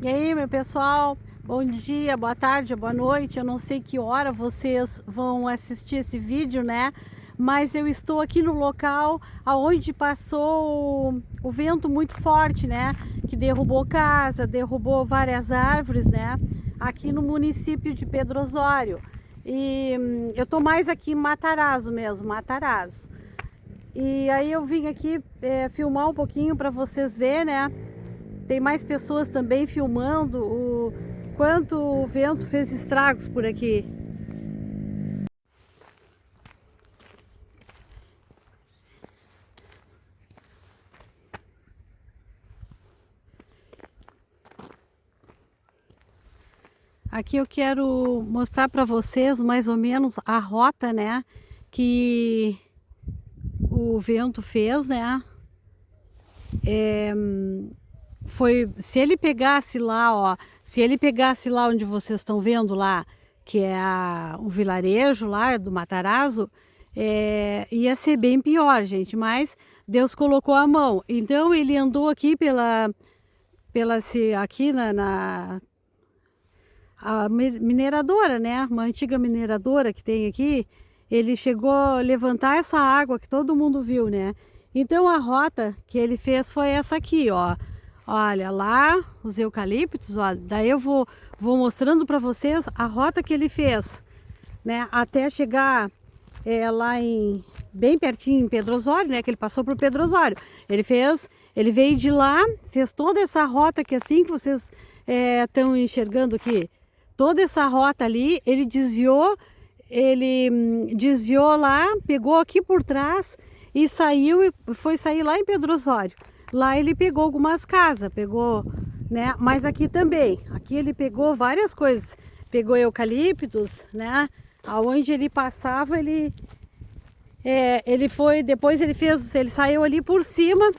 E aí, meu pessoal, bom dia, boa tarde, boa noite. Eu não sei que hora vocês vão assistir esse vídeo, né? Mas eu estou aqui no local aonde passou o vento muito forte, né? Que derrubou casa, derrubou várias árvores, né? Aqui no município de Pedro Osório. E eu tô mais aqui em Matarazzo mesmo, Matarazzo. E aí eu vim aqui filmar um pouquinho para vocês verem, né? Tem mais pessoas também filmando o quanto o vento fez estragos por aqui. Aqui eu quero mostrar para vocês mais ou menos a rota, né, que o vento fez, né? Se ele pegasse lá, ó, se ele pegasse lá onde vocês estão vendo lá, que é um vilarejo lá do Matarazzo, ia ser bem pior, gente, mas Deus colocou a mão. Então ele andou aqui aqui a mineradora, né, uma antiga mineradora que tem aqui. Ele chegou a levantar essa água que todo mundo viu, né? Então a rota que ele fez foi essa aqui, ó. Olha lá, os eucaliptos, ó. Daí eu vou mostrando para vocês a rota que ele fez, né? Até chegar lá bem pertinho em Pedro Osório, né? Que ele passou por Pedro Osório. Ele veio de lá, fez toda essa rota que assim que vocês estão enxergando aqui. Toda essa rota ali, ele desviou lá, pegou aqui por trás e saiu e foi sair lá em Pedro Osório. Lá ele pegou algumas casas, pegou, né? Mas aqui também, aqui ele pegou várias coisas. Pegou eucaliptos, né? Aonde ele passava, ele foi, depois ele saiu ali por cima.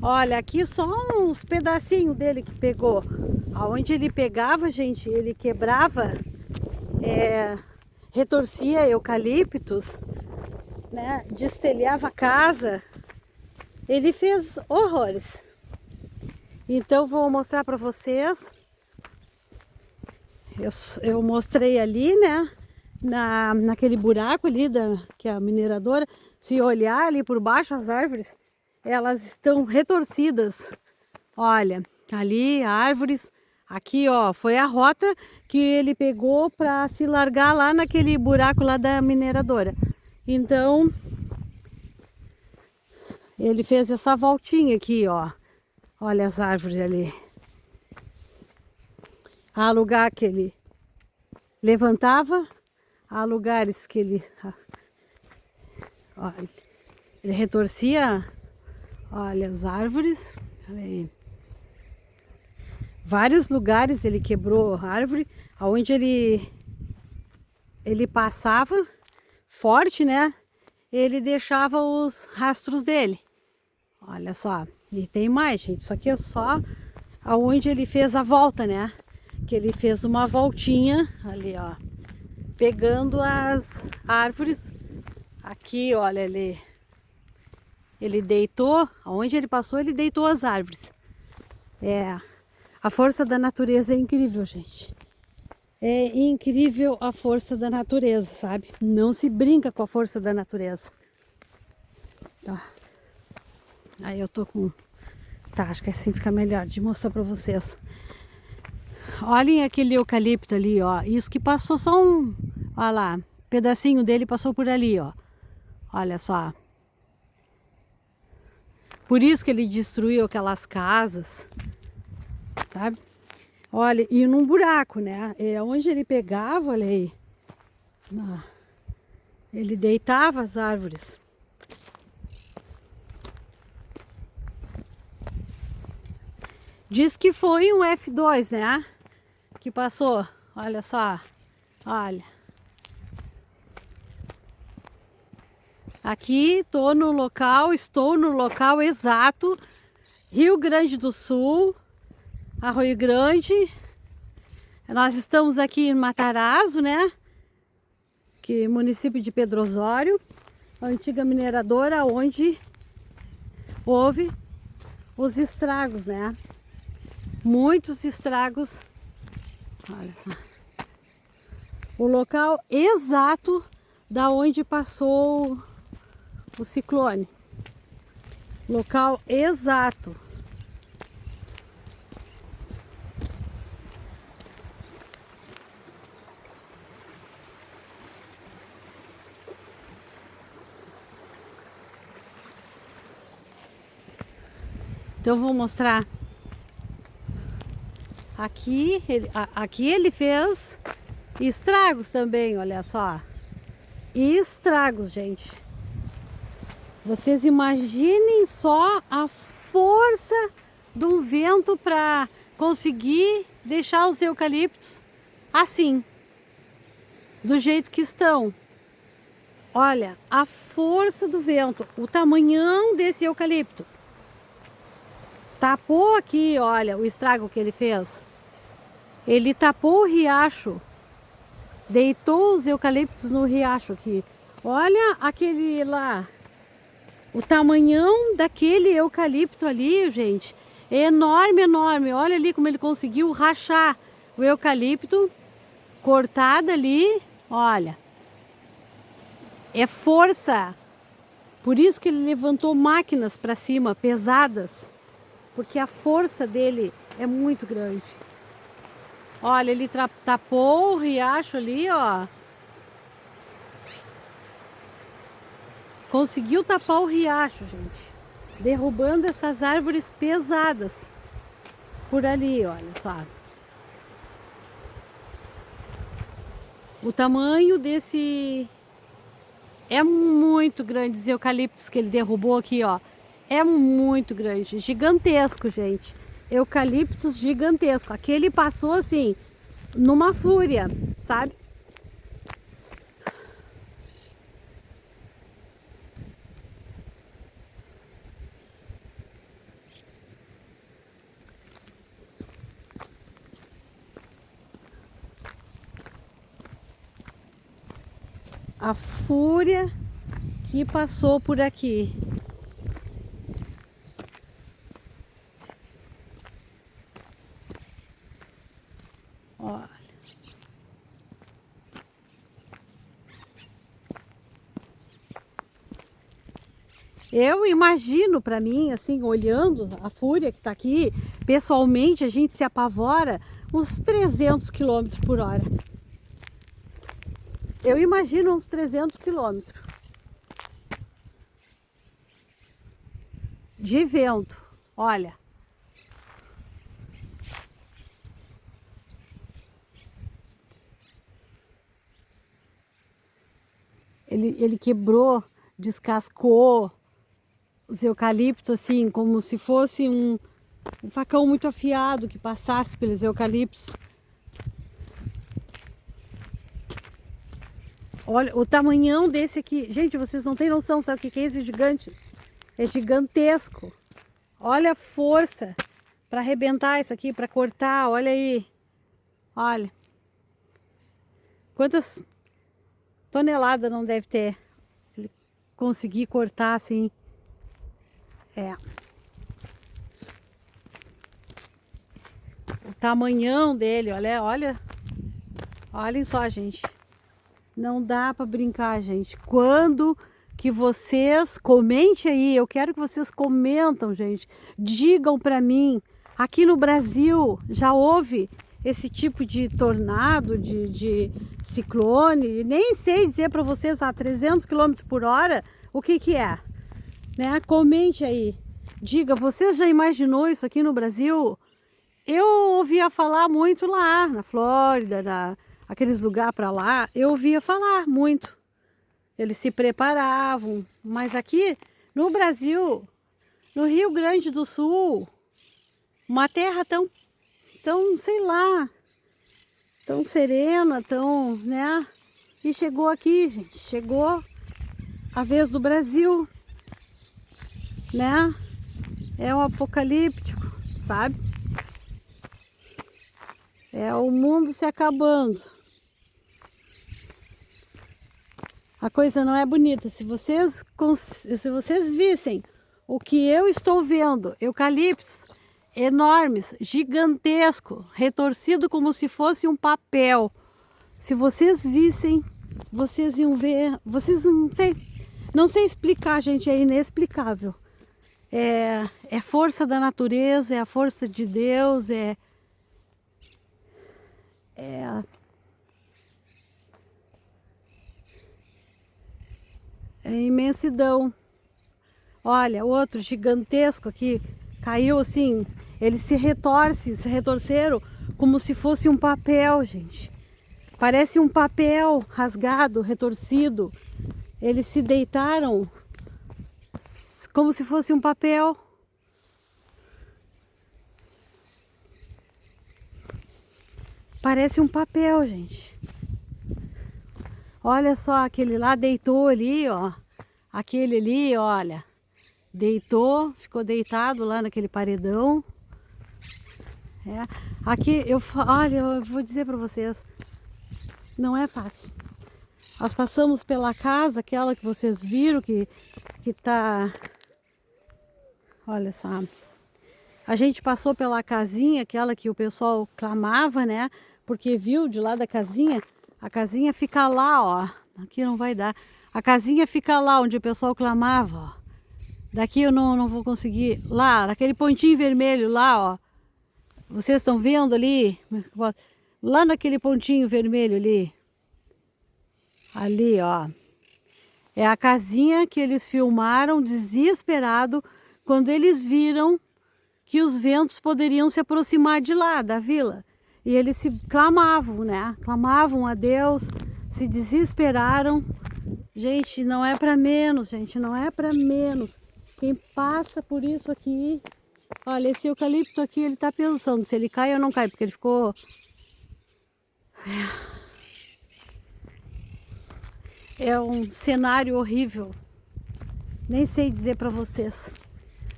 Olha, aqui só uns pedacinhos dele que pegou. Aonde ele pegava, gente, ele quebrava, retorcia eucaliptos, né? Destelhava a casa. Ele fez horrores. Então vou mostrar para vocês. Eu mostrei ali, né? Naquele buraco ali que é a mineradora. Se olhar ali por baixo, as árvores, elas estão retorcidas. Olha, ali árvores. Aqui, ó, foi a rota que ele pegou para se largar lá naquele buraco lá da mineradora. Então ele fez essa voltinha aqui, ó. Olha as árvores ali. Há lugar que ele levantava, há lugares que olha, ele retorcia. Olha as árvores. Olha aí. Vários lugares ele quebrou a árvore, aonde ele passava forte, né? Ele deixava os rastros dele. Olha só, e tem mais, gente. Isso aqui é só aonde ele fez a volta, né? Que ele fez uma voltinha ali, ó, pegando as árvores. Aqui, olha, ele deitou, aonde ele passou, ele deitou as árvores. A força da natureza é incrível, gente. É incrível a força da natureza, sabe? Não se brinca com a força da natureza. Tá. Aí eu tô com... Tá, acho que assim fica melhor de mostrar pra vocês. Olhem aquele eucalipto ali, ó. Isso que passou só olha lá, pedacinho dele passou por ali, ó. Olha só. Por isso que ele destruiu aquelas casas, sabe? Olha, e num buraco, né? Onde ele pegava, olha aí. Ele deitava as árvores. Diz que foi um F2, né? Que passou. Olha só. Olha. Aqui estou no local exato. Rio Grande do Sul. Arroio Grande. Nós estamos aqui em Matarazzo, né? Que é município de Pedro Osório. A antiga mineradora onde houve os estragos, né? Muitos estragos. Olha só. O local exato da onde passou o ciclone. Local exato. Então eu vou mostrar. Aqui ele fez estragos também, olha só. Estragos, gente. Vocês imaginem só a força do vento para conseguir deixar os eucaliptos assim, do jeito que estão. Olha, a força do vento, o tamanhão desse eucalipto. Tapou aqui, olha, o estrago que ele fez. Ele tapou o riacho. Deitou os eucaliptos no riacho aqui. Olha aquele lá. O tamanhão daquele eucalipto ali, gente, é enorme, enorme. Olha ali como ele conseguiu rachar o eucalipto. Cortado ali, olha. É força. Por isso que ele levantou máquinas para cima, pesadas. Porque a força dele é muito grande. Olha, ele tapou o riacho ali, ó. Conseguiu tapar o riacho, gente. Derrubando essas árvores pesadas. Por ali, olha só. O tamanho desse... É muito grande, os eucaliptos que ele derrubou aqui, ó. É muito grande, gigantesco, gente. Eucaliptos gigantesco. Aquele passou assim, numa fúria, sabe? A fúria que passou por aqui. Olha. Eu imagino para mim, assim, olhando a fúria que está aqui, pessoalmente a gente se apavora uns 300 km por hora. Eu imagino uns 300 km de vento, olha. Ele quebrou, descascou os eucaliptos assim, como se fosse um facão muito afiado que passasse pelos eucaliptos. Olha o tamanhão desse aqui. Gente, vocês não têm noção, sabe o que é esse gigante? É gigantesco. Olha a força para arrebentar isso aqui, para cortar. Olha aí. Olha. Quantas toneladas não deve ter? Ele conseguir cortar assim. É. O tamanhão dele, olha. Olhem só, gente. Não dá para brincar, gente. Quando que vocês... Comente aí. Eu quero que vocês comentam, gente. Digam para mim. Aqui no Brasil já houve esse tipo de tornado, de ciclone. Nem sei dizer para vocês a 300 km por hora o que é. Né? Comente aí. Diga, você já imaginou isso aqui no Brasil? Eu ouvia falar muito lá na Flórida, aqueles lugares para lá. Eu ouvia falar muito. Eles se preparavam. Mas aqui no Brasil, no Rio Grande do Sul, uma terra tão sei lá, tão serena, tão, né? E chegou aqui, gente. Chegou a vez do Brasil. Né? É um apocalíptico, sabe? É o mundo se acabando. A coisa não é bonita. Se vocês vissem o que eu estou vendo, eucaliptos, enormes, gigantesco, retorcido como se fosse um papel. Se vocês vissem, vocês iam ver, vocês não sei explicar, gente, é inexplicável. É força da natureza, é a força de Deus, é imensidão. Olha, outro gigantesco aqui, caiu assim, eles se retorceram como se fosse um papel, gente. Parece um papel rasgado, retorcido. Eles se deitaram como se fosse um papel. Parece um papel, gente. Olha só, aquele lá deitou ali, ó. Aquele ali, olha, deitou, ficou deitado lá naquele paredão. Aqui, olha, eu vou dizer para vocês, não é fácil. Nós passamos pela casa, aquela que vocês viram, que tá... Olha só. A gente passou pela casinha, aquela que o pessoal clamava, né? Porque viu de lá da casinha, a casinha fica lá, ó. Aqui não vai dar. A casinha fica lá onde o pessoal clamava, ó. Daqui eu não vou conseguir. Lá, naquele pontinho vermelho lá, ó. Vocês estão vendo ali? Lá naquele pontinho vermelho ali. Ali, ó. É a casinha que eles filmaram desesperado quando eles viram que os ventos poderiam se aproximar de lá, da vila. E eles se clamavam, né? Clamavam a Deus, se desesperaram. Gente, não é para menos, gente, não é para menos. Quem passa por isso aqui, olha, esse eucalipto aqui, ele tá pensando se ele cai ou não cai, porque ele ficou... É um cenário horrível. Nem sei dizer para vocês.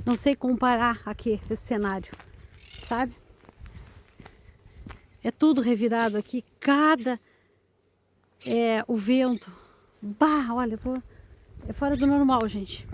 Não sei comparar aqui esse cenário, sabe? É tudo revirado aqui, o vento. Bah, olha, é fora do normal, gente.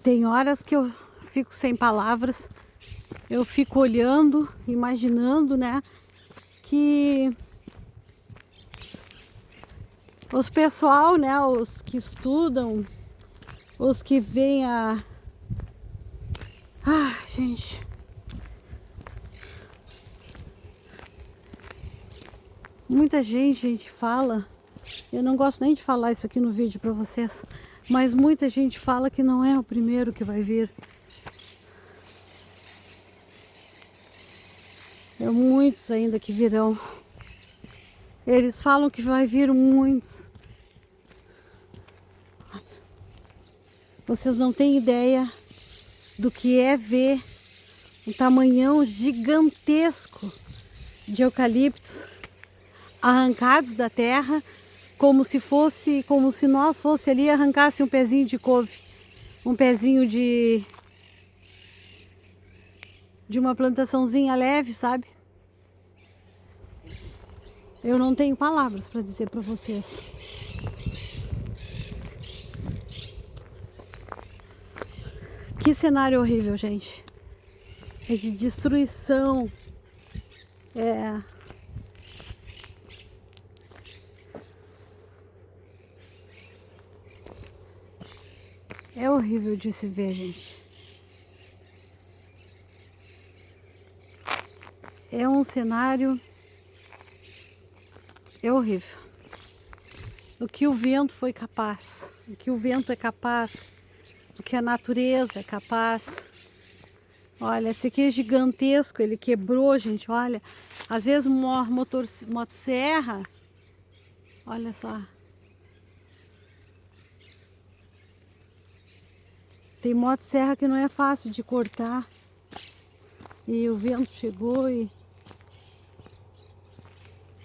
Tem horas que eu fico sem palavras, eu fico olhando, imaginando, né, que os pessoal, né, os que estudam, os que vêm gente, muita gente fala, eu não gosto nem de falar isso aqui no vídeo para vocês, mas muita gente fala que não é o primeiro que vai vir. É muitos ainda que virão. Eles falam que vai vir muitos. Vocês não têm ideia do que é ver um tamanhão gigantesco de eucaliptos arrancados da terra, como se nós fosse ali e arrancasse um pezinho de couve, um pezinho de uma plantaçãozinha leve, sabe? Eu não tenho palavras para dizer para vocês. Que cenário horrível, gente. É de destruição. É horrível de se ver, gente. É um cenário... É horrível. O que o vento foi capaz. do que o vento é capaz, do que a natureza é capaz. Olha, esse aqui é gigantesco, ele quebrou, gente, olha. Às vezes motosserra, olha só. Tem motosserra que não é fácil de cortar. E o vento chegou e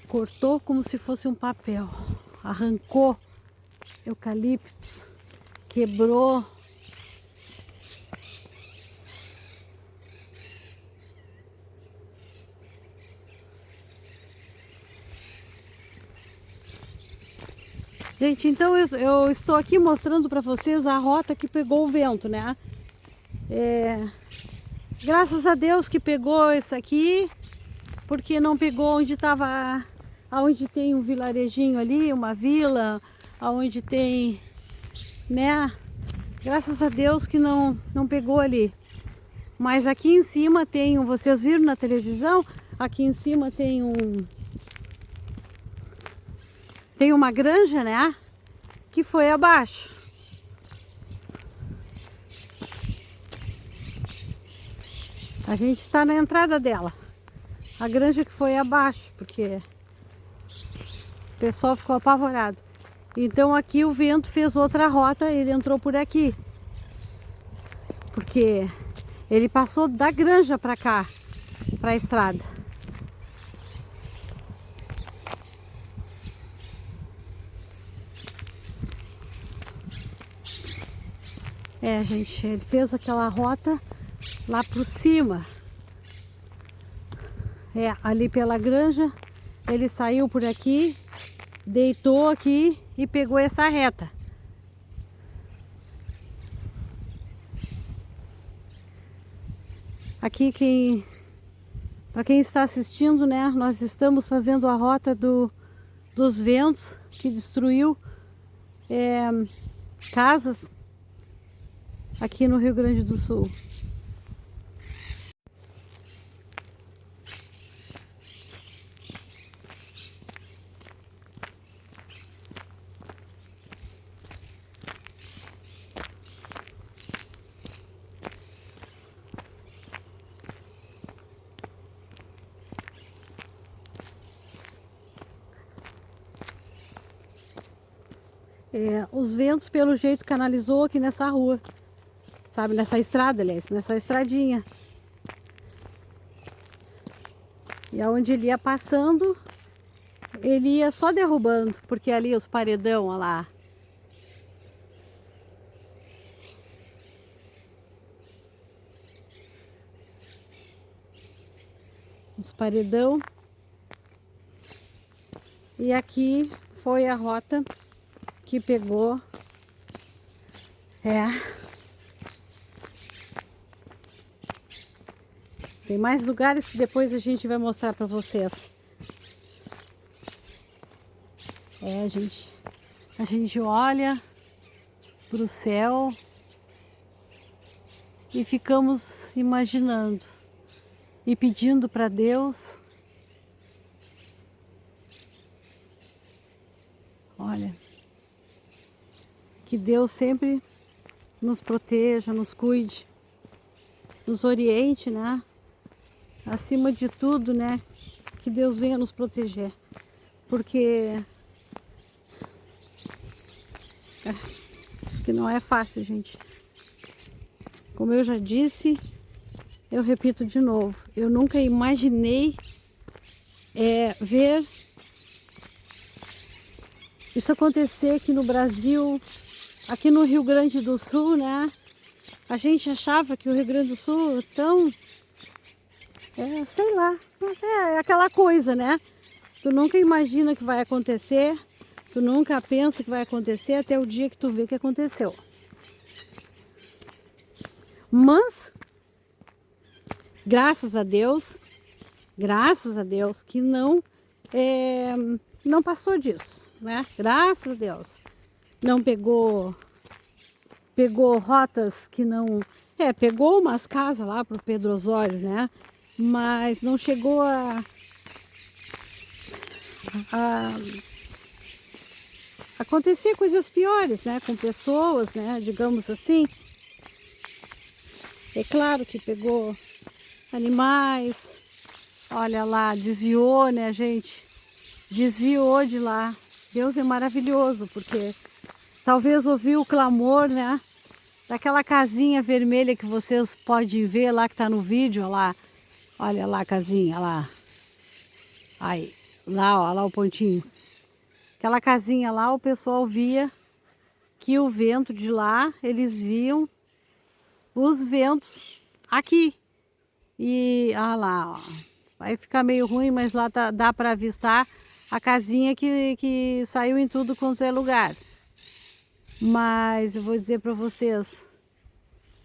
cortou como se fosse um papel. Arrancou eucaliptos, quebrou. Gente, então eu estou aqui mostrando para vocês a rota que pegou o vento, né? Graças a Deus que pegou esse aqui, porque não pegou onde estava, aonde tem um vilarejinho ali, uma vila, aonde tem, né? Graças a Deus que não pegou ali. Mas aqui em cima tem, vocês viram na televisão, aqui em cima tem uma granja, né? Que foi abaixo. A gente está na entrada dela. A granja que foi abaixo, porque o pessoal ficou apavorado. Então aqui o vento fez outra rota, ele entrou por aqui. Porque ele passou da granja para cá, para a estrada. Gente, ele fez aquela rota lá por cima. Ali pela granja, ele saiu por aqui, deitou aqui e pegou essa reta. Aqui para quem está assistindo, né, nós estamos fazendo a rota dos ventos que destruiu casas aqui no Rio Grande do Sul. Os ventos, pelo jeito, canalizou aqui nessa rua. Sabe, nessa estrada, aliás, nessa estradinha. E aonde ele ia passando, ele ia só derrubando, porque ali os paredão, olha lá. Os paredão. E aqui foi a rota que pegou. Tem mais lugares que depois a gente vai mostrar para vocês. A gente olha para o céu e ficamos imaginando e pedindo para Deus. Olha, que Deus sempre nos proteja, nos cuide, nos oriente, né? Acima de tudo, né? Que Deus venha nos proteger. Porque isso que não é fácil, gente. Como eu já disse, eu repito de novo. Eu nunca imaginei ver isso acontecer aqui no Brasil, aqui no Rio Grande do Sul, né? A gente achava que o Rio Grande do Sul é tão... sei lá, mas é aquela coisa, né? Tu nunca imagina que vai acontecer, tu nunca pensa que vai acontecer até o dia que tu vê que aconteceu. Mas, graças a Deus que não passou disso, né? Graças a Deus. Não pegou rotas que não... pegou umas casas lá pro Pedro Osório, né? Mas não chegou a acontecer coisas piores, né? Com pessoas, né? Digamos assim. É claro que pegou animais. Olha lá, desviou, né, gente? Desviou de lá. Deus é maravilhoso, porque talvez ouviu o clamor, né? Daquela casinha vermelha que vocês podem ver lá, que tá no vídeo, lá. Olha lá a casinha, lá. Aí, lá, ó, lá o pontinho. Aquela casinha lá, o pessoal via que o vento de lá, eles viam os ventos aqui. E, ah lá, ó. Vai ficar meio ruim, mas lá dá para avistar a casinha que saiu em tudo quanto é lugar. Mas eu vou dizer para vocês,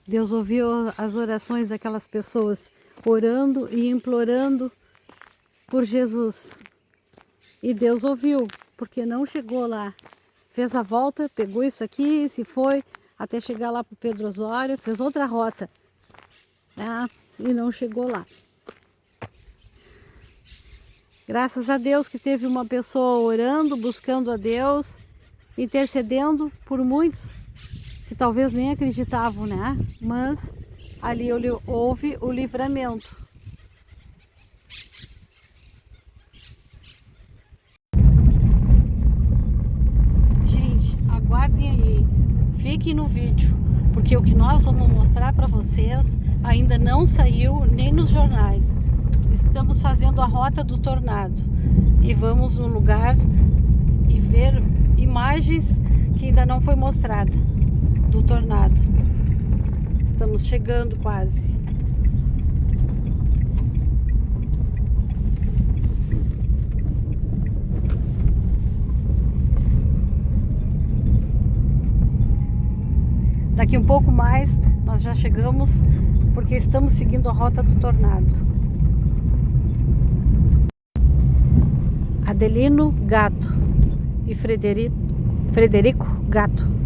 Deus ouviu as orações daquelas pessoas orando e implorando por Jesus. E Deus ouviu, porque não chegou lá. Fez a volta, pegou isso aqui, se foi até chegar lá para o Pedro Osório, fez outra rota, né? E não chegou lá. Graças a Deus que teve uma pessoa orando, buscando a Deus, intercedendo por muitos que talvez nem acreditavam, né? Mas ali houve o livramento. Gente, aguardem aí, fiquem no vídeo, porque o que nós vamos mostrar para vocês ainda não saiu nem nos jornais. Estamos fazendo a rota do tornado e vamos no lugar e ver imagens que ainda não foi mostrada do tornado. Estamos chegando quase. Daqui um pouco mais nós já chegamos, porque estamos seguindo a rota do tornado. Adelino Gato e Frederico Gato.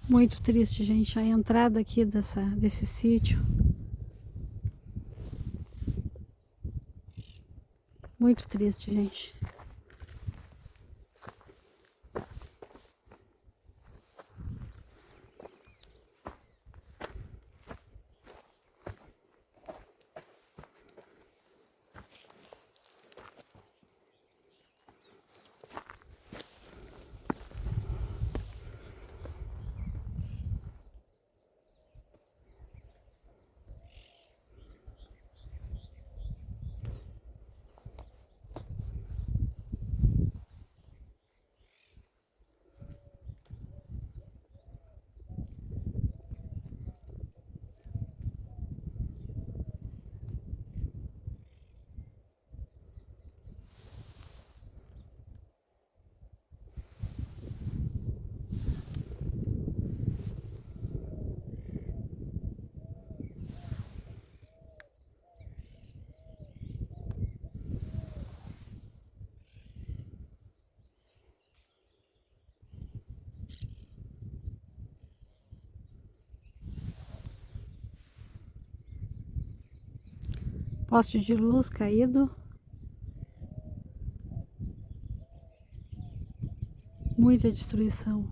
Muito triste, gente, a entrada aqui desse sítio. Muito triste, gente. Poste de luz caído. Muita destruição.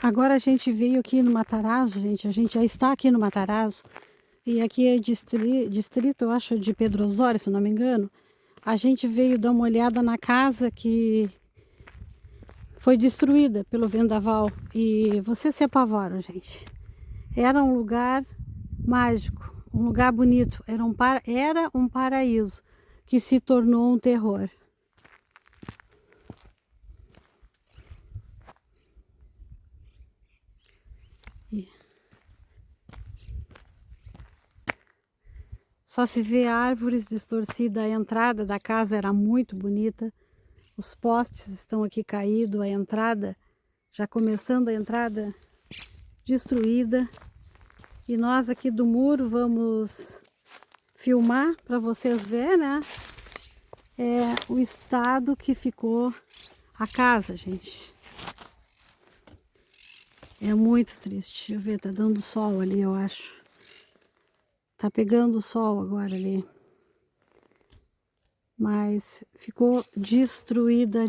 Agora a gente veio aqui no Matarazzo, gente. A gente já está aqui no Matarazzo. E aqui é distrito, eu acho, de Pedro Osório, se não me engano. A gente veio dar uma olhada na casa que foi destruída pelo vendaval. E vocês se apavoram, gente. Era um lugar mágico, um lugar bonito. Era um paraíso que se tornou um terror. Só se vê árvores distorcidas. A entrada da casa era muito bonita. Os postes estão aqui caídos. A entrada, já começando a entrada destruída. E nós aqui do muro vamos filmar para vocês verem, né? O estado que ficou a casa, gente. É muito triste. Deixa eu ver, tá dando sol ali, eu acho. Tá pegando o sol agora ali. Mas ficou destruída.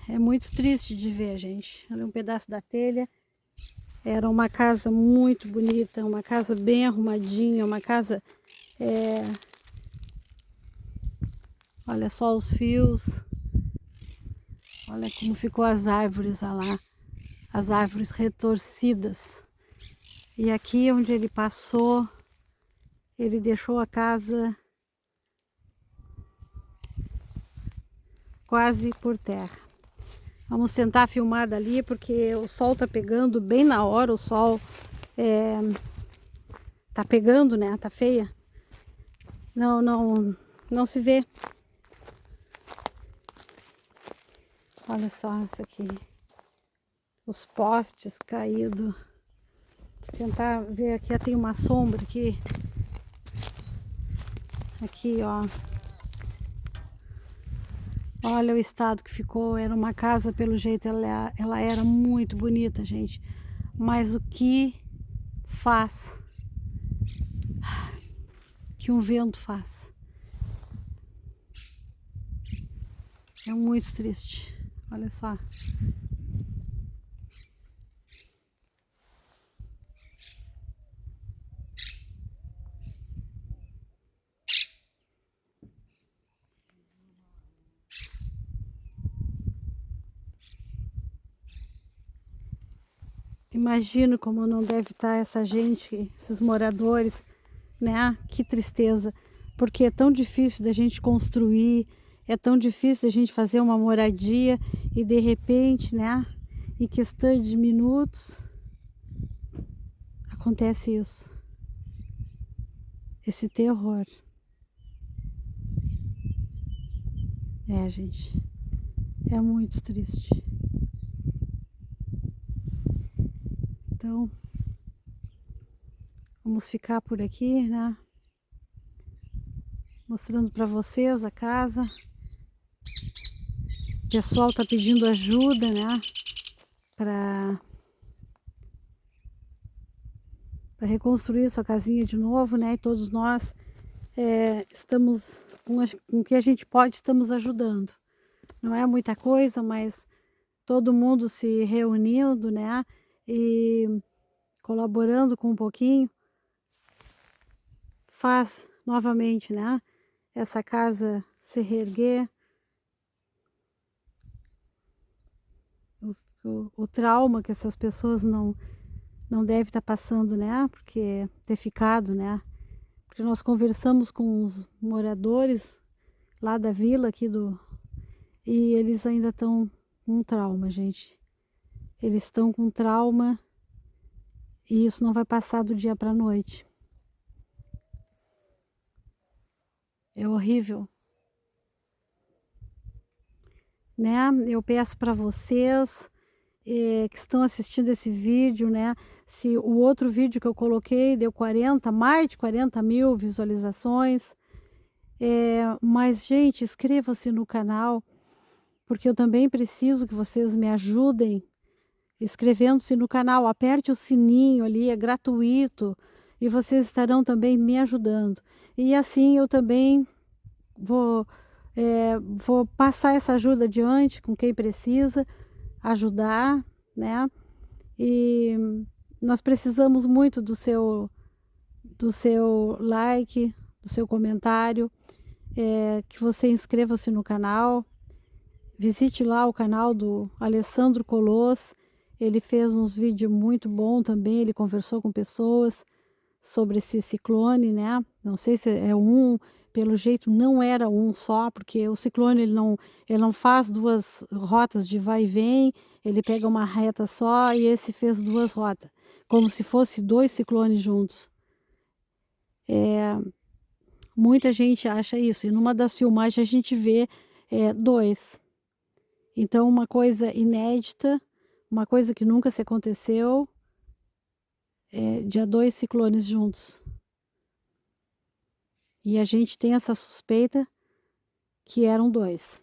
É muito triste de ver, gente. Ali um pedaço da telha. Era uma casa muito bonita, uma casa bem arrumadinha, uma casa... Olha só os fios. Olha como ficou as árvores lá. As árvores retorcidas. E aqui onde ele passou, ele deixou a casa quase por terra. Vamos tentar filmar dali porque o sol tá pegando bem na hora. O sol tá pegando, né? Tá feia. Não se vê. Olha só isso aqui. Os postes caídos. Tentar ver aqui, tem uma sombra aqui. Aqui, ó. Olha o estado que ficou. Era uma casa, pelo jeito, ela era muito bonita, gente. Mas o que faz? Que um vento faz? É muito triste. Olha só. Imagino como não deve estar essa gente, esses moradores, né? Que tristeza, porque é tão difícil da gente construir, é tão difícil da gente fazer uma moradia e de repente, né? Em questão de minutos, acontece isso. Esse terror. Gente, é muito triste. Então, vamos ficar por aqui, né? Mostrando para vocês a casa. O pessoal tá pedindo ajuda, né? Para reconstruir sua casinha de novo, né? E todos nós estamos com o que a gente pode, estamos ajudando. Não é muita coisa, mas todo mundo se reunindo, né? E colaborando com um pouquinho, faz novamente, né? Essa casa se reerguer. O trauma que essas pessoas não devem estar passando, né? Porque ter ficado, né? Porque nós conversamos com os moradores lá da vila aqui e eles ainda estão com trauma, gente. Eles estão com trauma E isso não vai passar do dia para a noite. É horrível, né? Eu peço para vocês que estão assistindo esse vídeo, né? Se o outro vídeo que eu coloquei deu mais de 40 mil visualizações, mas, gente, inscreva-se no canal, porque eu também preciso que vocês me ajudem inscrevendo-se no canal. Aperte o sininho ali, é gratuito, e vocês estarão também me ajudando. E assim eu também vou passar essa ajuda adiante com quem precisa ajudar, né? E nós precisamos muito do seu like, do seu comentário, que você inscreva-se no canal, visite lá o canal do Alessandro Colos. Ele fez uns vídeos muito bons também, ele conversou com pessoas sobre esse ciclone, né? Não sei se é pelo jeito não era um só, porque o ciclone ele não faz duas rotas de vai e vem, ele pega uma reta só e esse fez duas rotas, como se fosse dois ciclones juntos. Muita gente acha isso, e numa das filmagens a gente vê dois. Então, uma coisa inédita, uma coisa que nunca se aconteceu, de dois ciclones juntos. E a gente tem essa suspeita que eram dois.